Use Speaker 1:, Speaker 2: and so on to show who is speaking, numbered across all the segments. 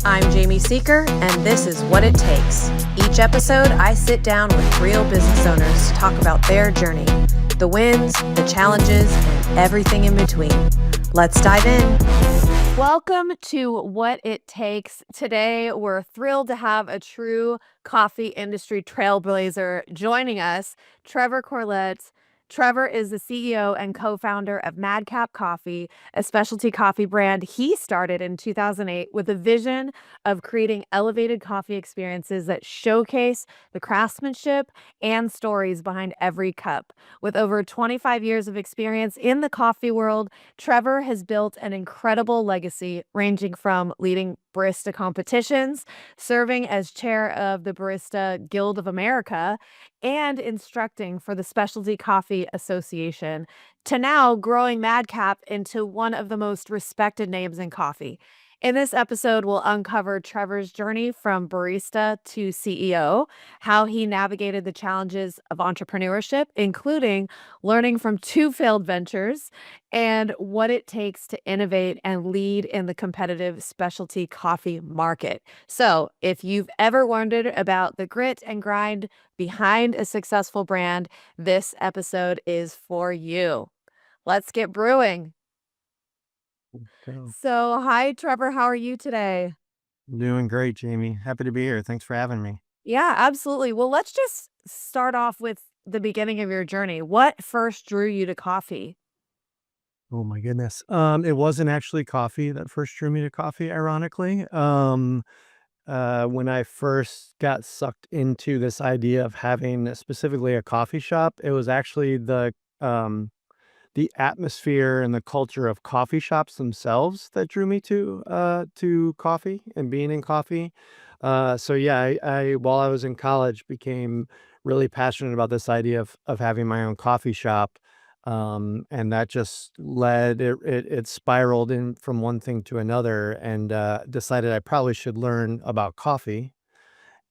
Speaker 1: I'm Jamie Seeker, and this is What It Takes. Each episode, I sit down with real business owners to talk about their journey, the wins, the challenges, and everything in between. Let's dive in. Welcome to What It Takes. Today, we're thrilled to have a true coffee industry trailblazer joining us, Trevor Corlett. Trevor is the CEO and co-founder of Madcap Coffee, a specialty coffee brand he started in 2008 with a vision of creating elevated coffee experiences that showcase the craftsmanship and stories behind every cup. With over 25 years of experience in the coffee world, Trevor has built an incredible legacy ranging from leading barista competitions, serving as chair of the Barista Guild of America, and instructing for the Specialty Coffee Association, to now growing Madcap into one of the most respected names in coffee. In this episode, we'll uncover Trevor's journey from barista to CEO, how he navigated the challenges of entrepreneurship, including learning from two failed ventures, and what it takes to innovate and lead in the competitive specialty coffee market. So, if you've ever wondered about the grit and grind behind a successful brand, this episode is for you. Let's get brewing.
Speaker 2: Go.
Speaker 1: So, hi, Trevor. How are you today?
Speaker 2: Doing great, Jamie. Happy to be here. Thanks for having me.
Speaker 1: Yeah, absolutely. Well, let's just start off with the beginning of your journey. What first drew you to coffee?
Speaker 2: Oh my goodness. It wasn't actually coffee that first drew me to coffee, ironically. When I first got sucked into this idea of having specifically a coffee shop, it was actually the atmosphere and the culture of coffee shops themselves that drew me to coffee and being in coffee. So yeah, I while I was in college became really passionate about this idea of having my own coffee shop. And that just it spiraled in from one thing to another, and decided I probably should learn about coffee.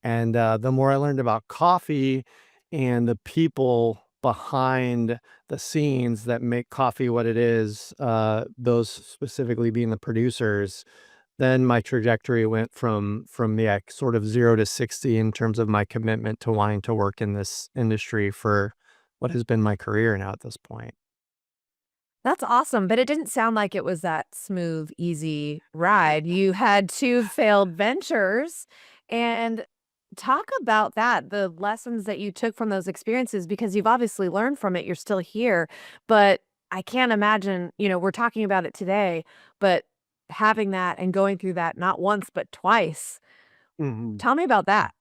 Speaker 2: And the more I learned about coffee and the people behind the scenes that make coffee what it is, those specifically being the producers, then my trajectory went from yeah, sort of 0 to 60 in terms of my commitment to wanting to work in this industry for what has been my career now at this point.
Speaker 1: That's awesome, but it didn't sound like it was that smooth, easy ride. You had two failed ventures, and talk about that, the lessons that you took from those experiences, because you've obviously learned from it. You're still here, but I can't imagine, we're talking about it today, but having that and going through that not once, but twice.
Speaker 2: Mhm.
Speaker 1: Tell me about that.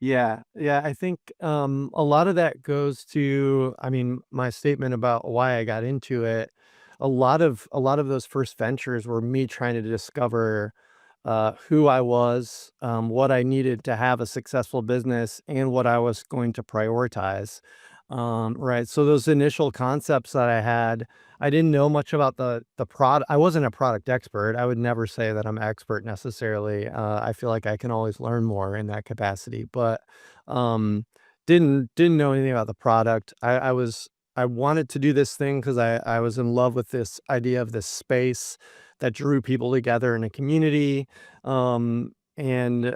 Speaker 2: Yeah, yeah, I think, a lot of that goes to, I mean, my statement about why I got into it. A lot of those first ventures were me trying to discover, who I was, what I needed to have a successful business, and what I was going to prioritize. Right, so those initial concepts that I had, I didn't know much about the product. I wasn't a product expert. I would never say that I'm expert necessarily. I feel like I can always learn more in that capacity, but didn't know anything about the product. I wanted to do this thing because I was in love with this idea of this space that drew people together in a community, and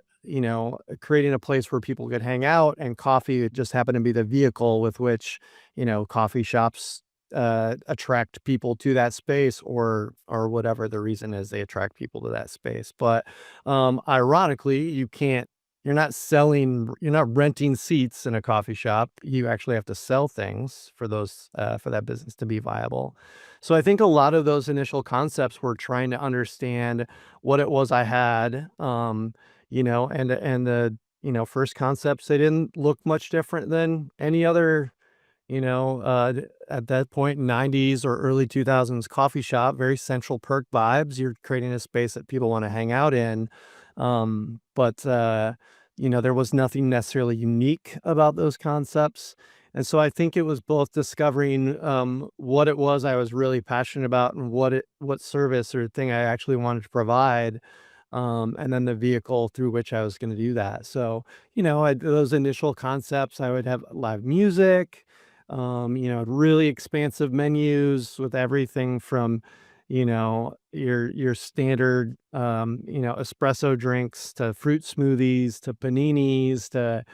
Speaker 2: creating a place where people could hang out, and coffee just happened to be the vehicle with which, coffee shops attract people to that space, or whatever the reason is they attract people to that space. But ironically, you're not renting seats in a coffee shop. You actually have to sell things for those for that business to be viable. So I think a lot of those initial concepts were trying to understand what it was I had, and the first concepts, they didn't look much different than any other, at that point, 90s or early 2000s coffee shop, very Central Perk vibes. You're creating a space that people want to hang out in. But there was nothing necessarily unique about those concepts. And so I think it was both discovering what it was I was really passionate about, and what service or thing I actually wanted to provide, and then the vehicle through which I was going to do that. So, those initial concepts, I would have live music, really expansive menus with everything from, your standard, espresso drinks to fruit smoothies to paninis to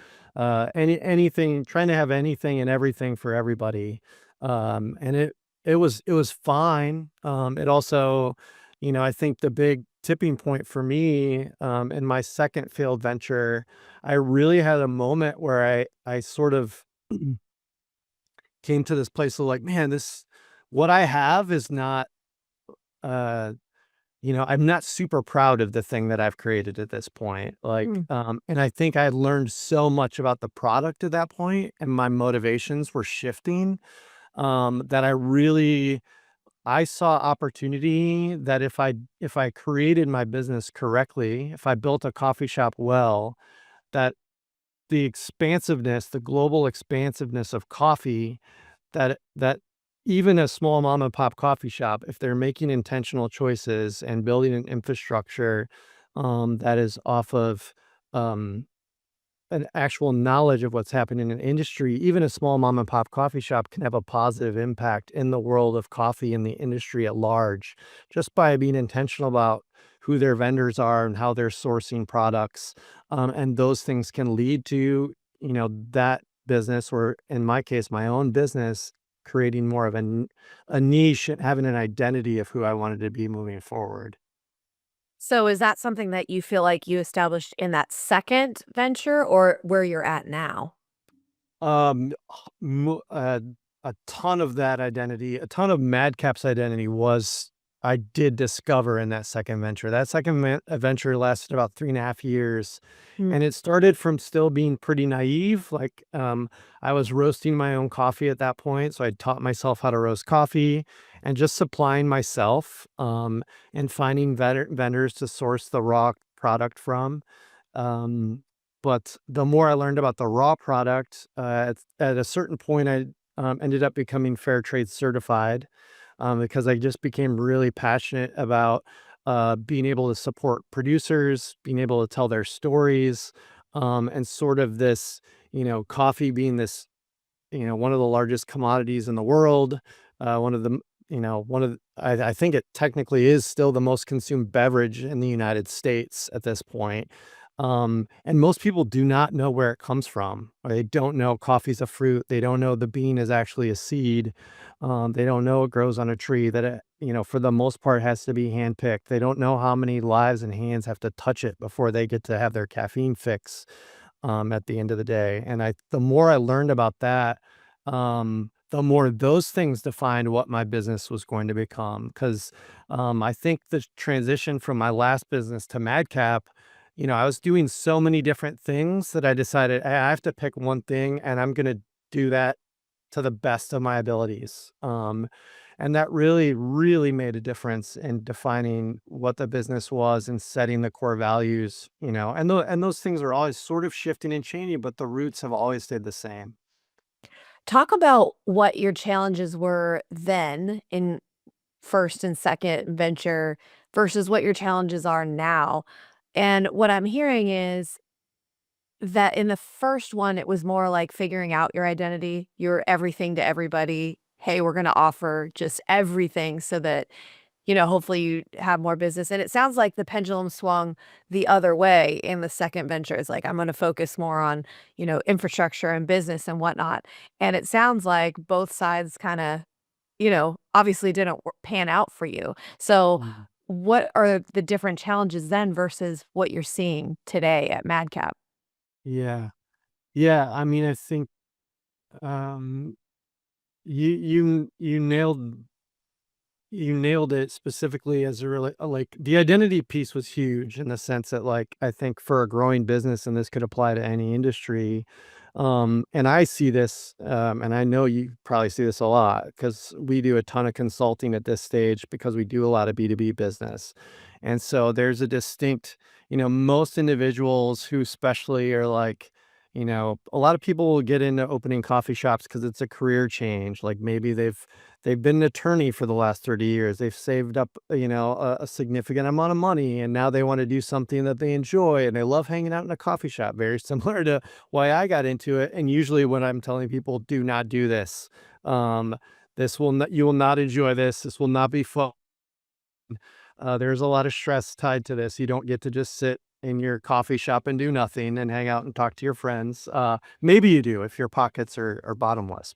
Speaker 2: anything, trying to have anything and everything for everybody. And it was fine. It also, I think the big tipping point for me, in my second failed venture, I really had a moment where I sort of came to this place of like, man, this what I have is not, uh, I'm not super proud of the thing that I've created at this point. Like,
Speaker 1: Mm.
Speaker 2: and I think I learned so much about the product at that point, and my motivations were shifting, that I saw opportunity that if I created my business correctly, if I built a coffee shop well, that the global expansiveness of coffee, that even a small mom and pop coffee shop, if they're making intentional choices and building an infrastructure, that is off of, um, an actual knowledge of what's happening in an industry, even a small mom and pop coffee shop can have a positive impact in the world of coffee and the industry at large, just by being intentional about who their vendors are and how they're sourcing products. And those things can lead to, that business, or in my case, my own business, creating more of a niche and having an identity of who I wanted to be moving forward.
Speaker 1: So is that something that you feel like you established in that second venture or where you're at now?
Speaker 2: Um, mo a ton of that identity, a ton of Madcap's identity was I did discover in that second venture. That second venture lasted about 3.5 years,
Speaker 1: Mm.
Speaker 2: and it started from still being pretty naive. Like, I was roasting my own coffee at that point, so I taught myself how to roast coffee and just supplying myself, and finding vendors to source the raw product from. Um but the more I learned about the raw product, at a certain point, I, ended up becoming fair trade certified, because I just became really passionate about, being able to support producers, being able to tell their stories, and sort of this, coffee being this, one of the largest commodities in the world, one of the, I think it technically is still the most consumed beverage in the United States at this point. And most people do not know where it comes from. Or they don't know coffee's a fruit. They don't know the bean is actually a seed. They don't know it grows on a tree, that it, for the most part has to be handpicked. They don't know how many lives and hands have to touch it before they get to have their caffeine fix, at the end of the day. And the more I learned about that, the more those things defined what my business was going to become. Because, I think the transition from my last business to Madcap, I was doing so many different things that I decided I have to pick one thing, and I'm going to do that to the best of my abilities. And that really, really made a difference in defining what the business was and setting the core values, and those things are always sort of shifting and changing, but the roots have always stayed the same.
Speaker 1: Talk about what your challenges were then in first and second venture versus what your challenges are now. And what I'm hearing is that in the first one, it was more like figuring out your identity. You're everything to everybody. Hey, we're going to offer just everything so that, hopefully you have more business. And it sounds like the pendulum swung the other way in the second venture. It's like, I'm going to focus more on, infrastructure and business and whatnot. And it sounds like both sides kind of, obviously didn't pan out for you. So,
Speaker 2: Mm.
Speaker 1: what are the different challenges then versus what you're seeing today at Madcap?
Speaker 2: Yeah. Yeah. I mean, I think, um, you nailed it specifically as a really, like, the identity piece was huge in the sense that, like, I think for a growing business, and this could apply to any industry, and I see this, and I know you probably see this a lot because we do a ton of consulting at this stage because we do a lot of B2B business. And so there's a distinct, most individuals who especially are like, a lot of people will get into opening coffee shops because it's a career change. Like maybe they've been an attorney for the last 30 years. They've saved up, a significant amount of money, and now they want to do something that they enjoy and they love hanging out in a coffee shop, very similar to why I got into it. And usually when I'm telling people, do not do this, you will not enjoy this. This will not be fun. There's a lot of stress tied to this. You don't get to just sit in your coffee shop and do nothing and hang out and talk to your friends. Maybe you do if your pockets are bottomless,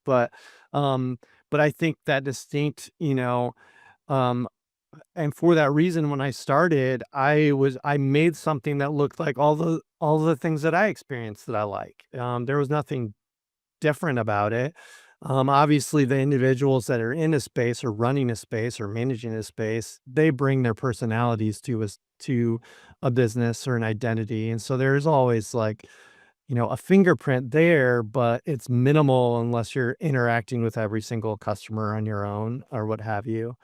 Speaker 2: um, but I think that distinct, um, and for that reason, when I started, I made something that looked like all the things that I experienced that I like. There was nothing different about it. Obviously, the individuals that are in a space or running a space or managing a space, they bring their personalities to a business or an identity, and so there's always like a fingerprint there, but it's minimal unless you're interacting with every single customer on your own or what have you.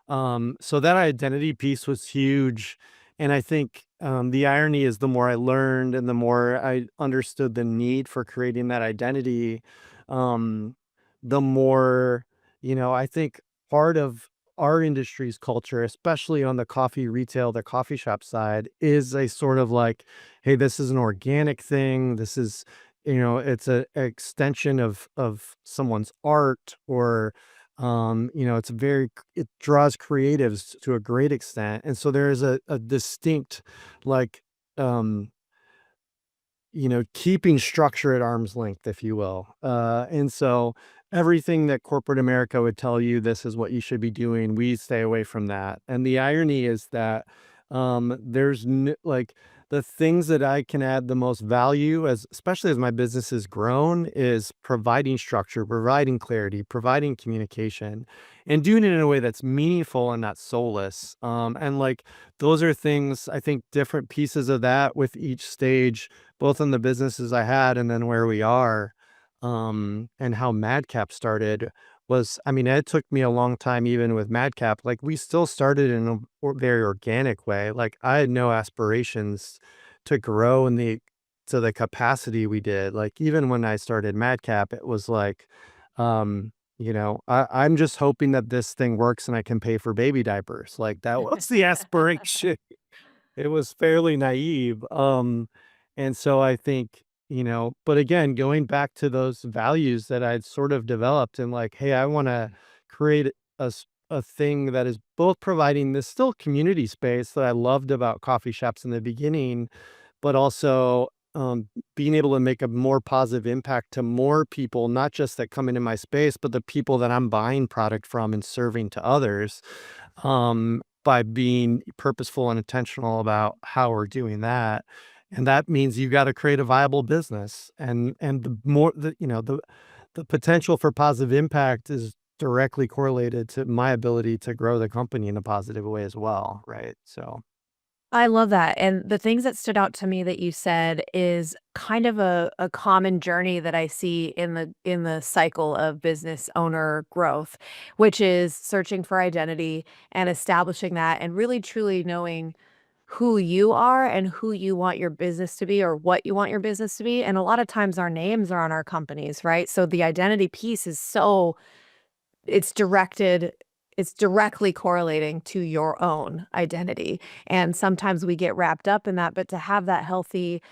Speaker 2: So that identity piece was huge. And I think the irony is the more I learned and the more I understood the need for creating that identity, um, the more, I think part of our industry's culture, especially on the coffee retail, the coffee shop side, is a sort of like, hey, this is an organic thing. This is, it's a extension of someone's art or, it draws creatives to a great extent. And so there is a distinct, like, um, keeping structure at arm's length, if you will. And so everything that corporate America would tell you, this is what you should be doing, we stay away from that. And the irony is that like the things that I can add the most value as, especially as my business has grown, is providing structure, providing clarity, providing communication, and doing it in a way that's meaningful and not soulless. And like those are things I think different pieces of that with each stage both in the businesses I had and then where we are, and how Madcap started was, I mean, it took me a long time even with Madcap. Like we still started in a very organic way. Like I had no aspirations to grow to the capacity we did. Like even when I started Madcap, it was like, I'm just hoping that this thing works and I can pay for baby diapers. Like that was the aspiration. It was fairly naive, and so I think, but again, going back to those values that I'd sort of developed and like, "Hey, I wanna create a thing that is both providing this still community space that I loved about coffee shops in the beginning, but also, being able to make a more positive impact to more people, not just that come into my space, but the people that I'm buying product from and serving to others, by being purposeful and intentional about how we're doing that. And that means you gotta create a viable business, and the more the potential for positive impact is directly correlated to my ability to grow the company in a positive way as well, right? So
Speaker 1: I love that, and the things that stood out to me that you said is kind of a common journey that I see in the cycle of business owner growth, which is searching for identity and establishing that and really truly knowing who you are and who you want your business to be or what you want your business to be, and a lot of times our names are on our companies, right? So the identity piece is so it's directed it's directly correlating to your own identity, and sometimes we get wrapped up in that, but to have that healthy,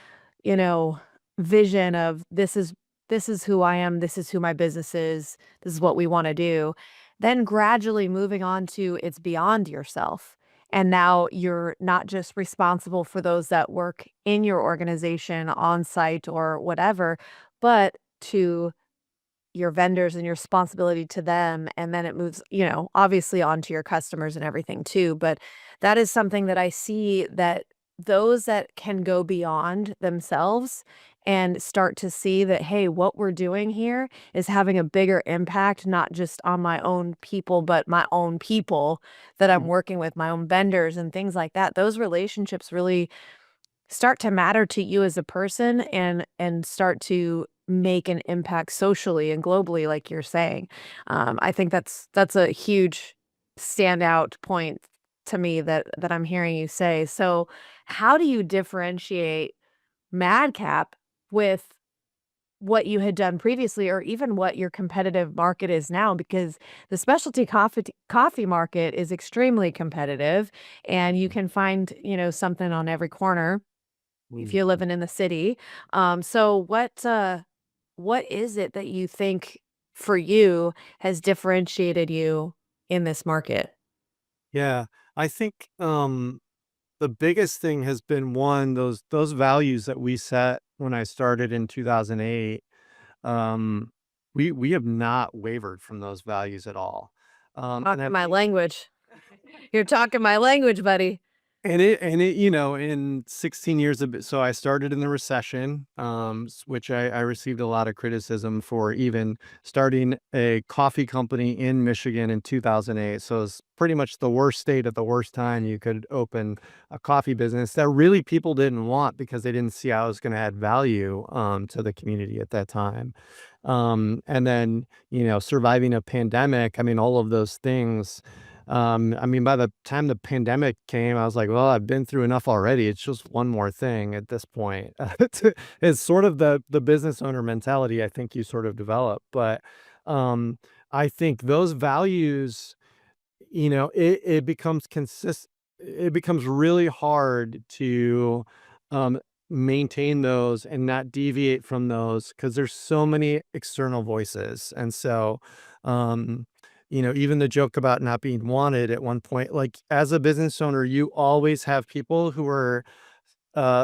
Speaker 1: you know, vision of this is who I am, this is who my business is, this is what we wanna do, then gradually moving on to it's beyond yourself, and now you're not just responsible for those that work in your organization on site or whatever, but to your vendors and your responsibility to them, and then it moves, obviously onto your customers and everything too, but that is something that I see that those that can go beyond themselves and start to see that, "Hey, what we're doing here is having a bigger impact, not just on my own people, but my own people that I'm
Speaker 2: mm,
Speaker 1: working with, my own vendors," and things like that. Those relationships really start to matter to you as a person and start to make an impact socially and globally, like you're saying. I think that's a huge standout point to me that I'm hearing you say. So, how do you differentiate Madcap with what you had done previously or even what your competitive market is now? Because the specialty coffee market is extremely competitive and you can find, something on every corner if
Speaker 2: mm.
Speaker 1: you're living in the city. So what is it that you think for you has differentiated you in this market?
Speaker 2: Yeah. I think, the biggest thing has been, one, those values that we set when I started in 2008. Um, we have not wavered from those values at all. And I
Speaker 1: Talking my
Speaker 2: think
Speaker 1: language. You're talking my language, buddy.
Speaker 2: and it, in 16 years of so I started in the recession, which I received a lot of criticism for even starting a coffee company in Michigan in 2008. So it's pretty much the worst state at the worst time you could open a coffee business that really people didn't want because they didn't see how it was going to add value to the community at that time. And then, surviving a pandemic, I mean, all of those things. I mean, by the time the pandemic came, I was like, well, I've been through enough already. It's just one more thing at this point. It's sort of the business owner mentality I think you sort of develop. But um, I think those values, it becomes it becomes really hard to um, maintain those and not deviate from those because there's so many external voices. And so, um, even the joke about not being wanted at one point, like as a business owner, you always have people who are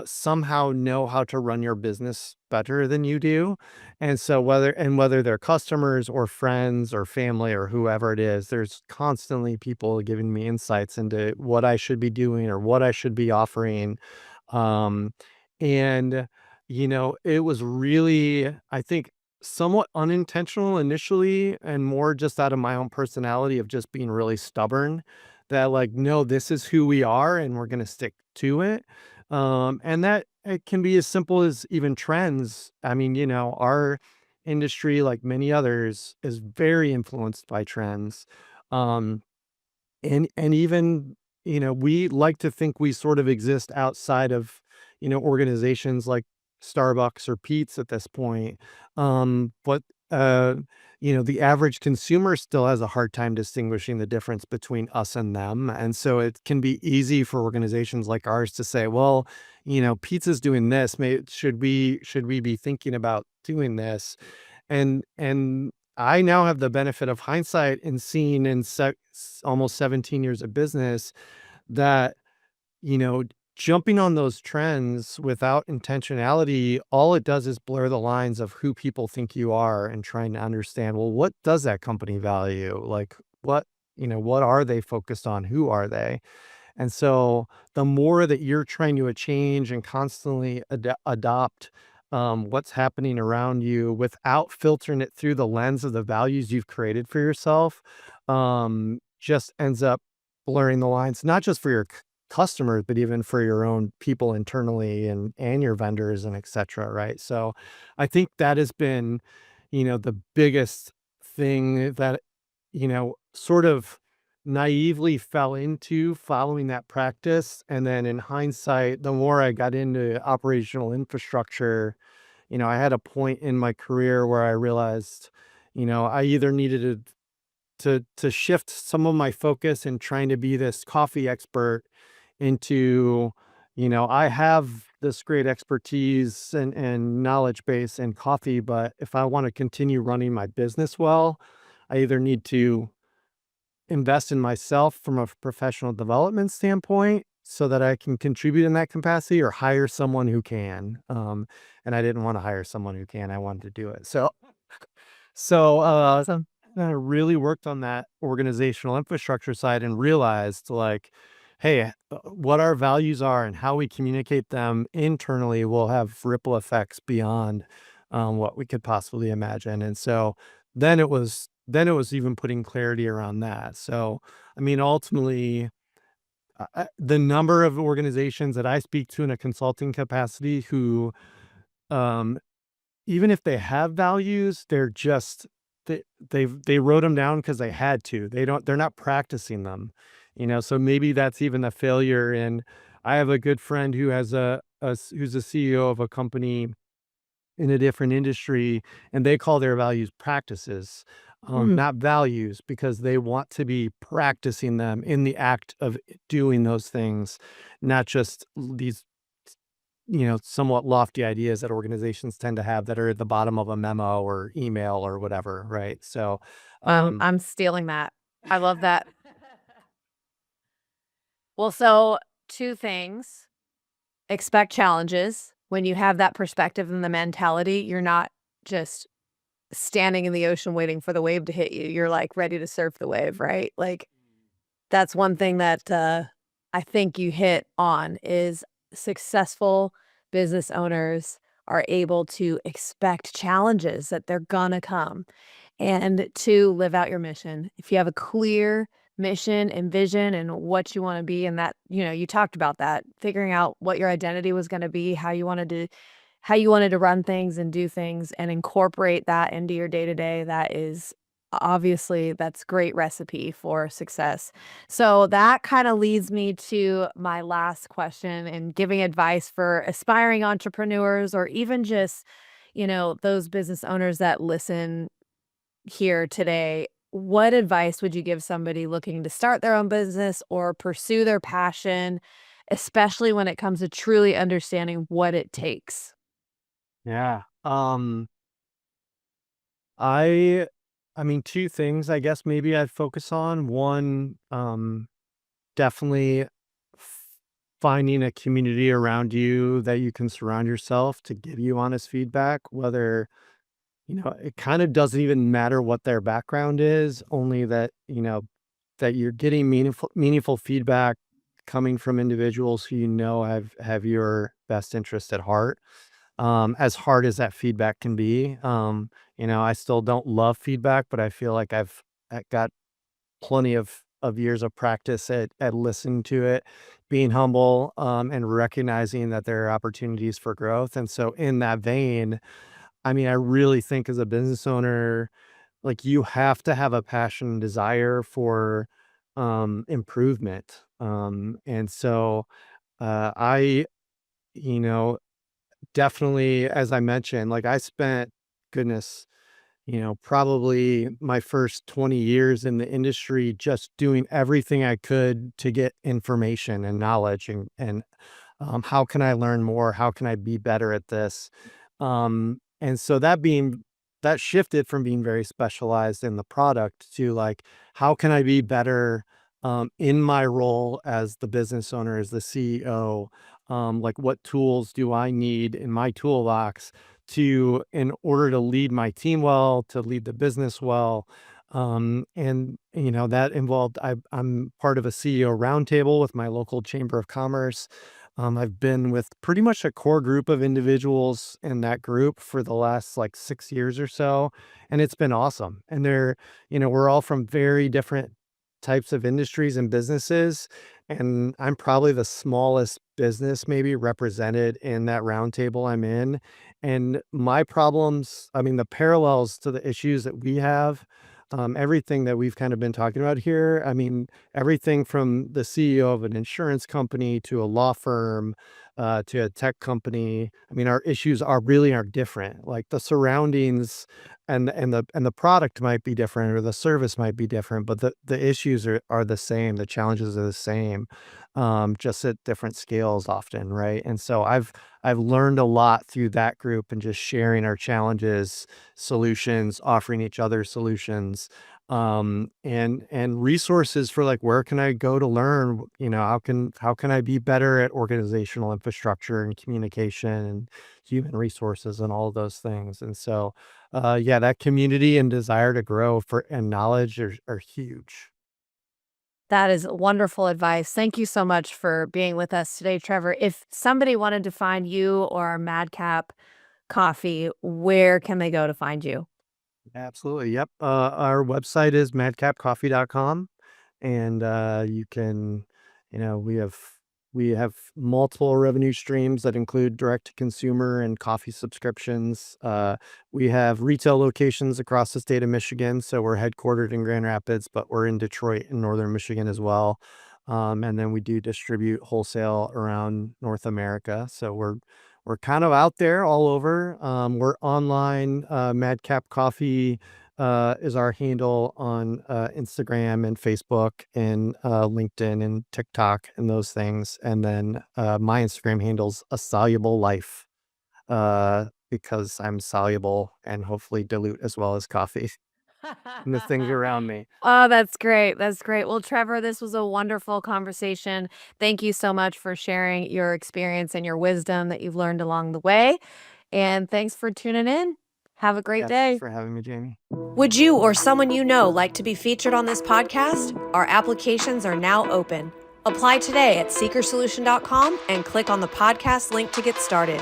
Speaker 2: somehow know how to run your business better than you do. And so whether they're customers or friends or family or whoever it is, there's constantly people giving me insights into what I should be doing or what I should be offering. Um, and it was really, I think, somewhat unintentional initially and more just out of my own personality of just being really stubborn that like, no, this is who we are and we're going to stick to it. And that it can be as simple as even trends. I mean, our industry, like many others, is very influenced by trends. Um, and even, we like to think we sort of exist outside of, organizations like Starbucks or Pete's at this point. But uh, the average consumer still has a hard time distinguishing the difference between us and them. And so it can be easy for organizations like ours to say, well, pizza's doing this. Should we be thinking about doing this? And I now have the benefit of hindsight in seeing in almost 17 years of business that, you know, jumping on those trends without intentionality, all it does is blur the lines of who people think you are and trying to understand, well, what does that company value? Like what are they focused on? Who are they? And so the more that you're trying to change and constantly adopt what's happening around you without filtering it through the lens of the values you've created for yourself, just ends up blurring the lines, not just for your customers, but even for your own people internally and your vendors and et cetera. Right. So I think that has been, the biggest thing that, sort of naively fell into following that practice. And then in hindsight, the more I got into operational infrastructure, I had a point in my career where I realized, I either needed to shift some of my focus in trying to be this coffee expert into, I have this great expertise and knowledge base in coffee, but if I want to continue running my business well, I either need to invest in myself from a professional development standpoint so that I can contribute in that capacity or hire someone who can. And I didn't want to hire someone who can. I wanted to do it. So I really worked on that organizational infrastructure side and realized like, hey, what our values are and how we communicate them internally will have ripple effects beyond what we could possibly imagine. And so then it was even putting clarity around that. So, I mean, ultimately, the number of organizations that I speak to in a consulting capacity who, um, even if they have values, they wrote them down because they had to. They're not practicing them, So maybe that's even a failure. And I have a good friend who has who's a CEO of a company in a different industry, and they call their values practices,
Speaker 1: Mm.
Speaker 2: not values, because they want to be practicing them in the act of doing those things, not just these, somewhat lofty ideas that organizations tend to have that are at the bottom of a memo or email or whatever, right? So, um,
Speaker 1: I'm stealing that. I love that. Well, so two things. Expect challenges. When you have that perspective and the mentality, you're not just standing in the ocean waiting for the wave to hit you. You're like ready to surf the wave, right? Like that's one thing that I think you hit on is successful business owners are able to expect challenges that they're gonna come and to live out your mission. If you have a clear mission and vision and what you want to be and that, you talked about that, figuring out what your identity was going to be, how you wanted to run things and do things and incorporate that into your day-to-day, that is obviously that's great recipe for success. So that kind of leads me to my last question and giving advice for aspiring entrepreneurs or even just those business owners that listen here today, what advice would you give somebody looking to start their own business or pursue their passion, especially when it comes to truly understanding what it takes?
Speaker 2: Yeah. I I mean, 2 things I guess maybe I'd focus on. One, definitely f finding a community around you that you can surround yourself to give you honest feedback, whether, it kind of doesn't even matter what their background is, only that, that you're getting meaningful feedback coming from individuals who have your best interest at heart. As hard as that feedback can be, I still don't love feedback, but I feel like I got plenty of years of practice at listening to it, being humble, and recognizing that there are opportunities for growth. And so in that vein, I mean, I really think as a business owner, like you have to have a passion and desire for improvement. And so I, you know, definitely, as I mentioned, like I spent, goodness, probably my first 20 years in the industry just doing everything I could to get information and knowledge and how can I learn more? How can I be better at this? And so that shifted from being very specialized in the product to like, how can I be better in my role as the business owner, as the CEO? Like, what tools do I need in my toolbox in order to lead my team well, to lead the business well? And that involved I'm part of a CEO roundtable with my local chamber of commerce. I've been with pretty much a core group of individuals in that group for the last like 6 years or so. And it's been awesome. And we're all from very different types of industries and businesses. And I'm probably the smallest business maybe represented in that roundtable I'm in. And my problems, I mean, the parallels to the issues that we have, everything that we've kind of been talking about here. I mean, everything from the CEO of an insurance company to a law firm, to a tech company. I mean, our issues are different. Like the surroundings and the product might be different or the service might be different, but the issues are the same. The challenges are the same, just at different scales often, right? And so I've learned a lot through that group and just sharing our challenges, solutions, offering each other solutions, and resources for like where can I go to learn, how can I be better at organizational infrastructure and communication and human resources and all of those things. And so yeah, that community and desire to grow for and knowledge are huge.
Speaker 1: That is wonderful advice. Thank you so much for being with us today, Trevor. If somebody wanted to find you or Madcap Coffee, where can they go to find you?
Speaker 2: Absolutely. Yep. Our website is madcapcoffee.com. And you can, we have multiple revenue streams that include direct to consumer and coffee subscriptions. We have retail locations across the state of Michigan. So we're headquartered in Grand Rapids, but we're in Detroit and northern Michigan as well. And then we do distribute wholesale around North America. So we're kind of out there all over. We're online. Madcap Coffee is our handle on Instagram and Facebook and LinkedIn and TikTok and those things. And then my Instagram handle's a soluble life, because I'm soluble and hopefully dilute as well as coffee. and the things around me.
Speaker 1: Oh, that's great. That's great. Well, Trevor, this was a wonderful conversation. Thank you so much for sharing your experience and your wisdom that you've learned along the way. And thanks for tuning in. Have a great
Speaker 2: Yeah, thanks
Speaker 1: day.
Speaker 2: for having me, Jamie.
Speaker 1: Would you or someone you know like to be featured on this podcast? Our applications are now open. Apply today at seekersolution.com and click on the podcast link to get started.